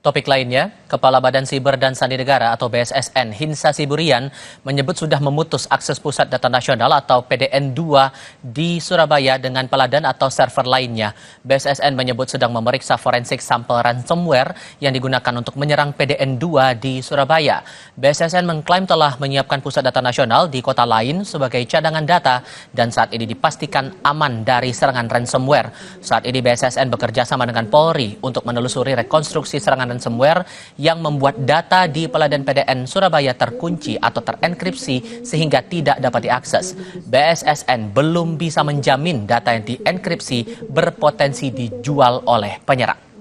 Topik lainnya, Kepala Badan Siber dan Sandi Negara atau BSSN Hinsa Siburian menyebut sudah memutus akses Pusat Data Nasional atau PDN2 di Surabaya dengan peladan atau server lainnya. BSSN menyebut sedang memeriksa forensik sampel ransomware yang digunakan untuk menyerang PDN2 di Surabaya. BSSN mengklaim telah menyiapkan Pusat Data Nasional di kota lain sebagai cadangan data dan saat ini dipastikan aman dari serangan ransomware. Saat ini BSSN bekerja sama dengan Polri untuk menelusuri rekonstruksi serangan ransomware yang membuat data di peladan PDN Surabaya terkunci atau terenkripsi sehingga tidak dapat diakses. BSSN belum bisa menjamin data yang dienkripsi berpotensi dijual oleh penyerang.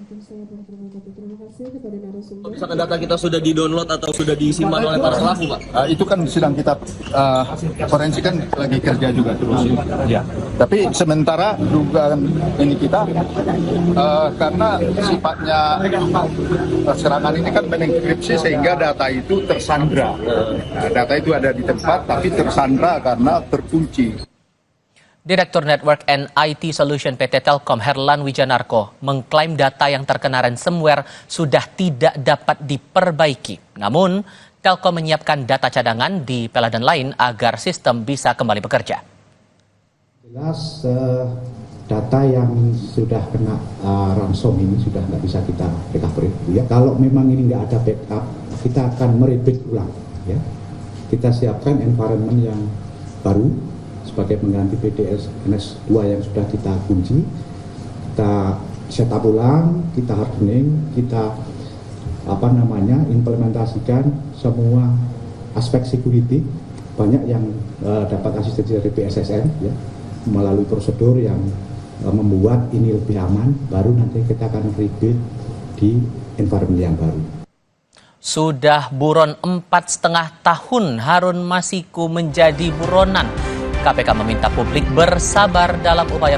Misalkan data kita sudah di-download atau sudah disimpan oleh para pelaku, Pak? Itu kan sedang kita forensik kan lagi kerja juga terus. Ya. Tapi sementara dugaan ini kita karena sifatnya serangan ini kan menenkripsi sehingga data itu tersandra. Data itu ada di tempat tapi tersandra karena terkunci. Direktur Network and IT Solution PT Telkom Herlan Wijanarko mengklaim data yang terkena ransomware sudah tidak dapat diperbaiki. Namun, Telkom menyiapkan data cadangan di peladan lain agar sistem bisa kembali bekerja. Jelas data yang sudah kena ransom ini sudah nggak bisa kita recovery. Ya, kalau memang ini nggak ada backup, kita akan merebuild ulang. Ya. Kita siapkan environment yang baru sebagai pengganti PDS-NS2 yang sudah kita kunci, kita setup ulang, kita hardening, kita implementasikan semua aspek security. Banyak yang dapat asistensi dari BSSN ya, melalui prosedur yang membuat ini lebih aman, baru nanti kita akan rebuild di environment yang baru. Sudah buron 4,5 tahun Harun Masiku menjadi buronan. KPK meminta publik bersabar dalam upaya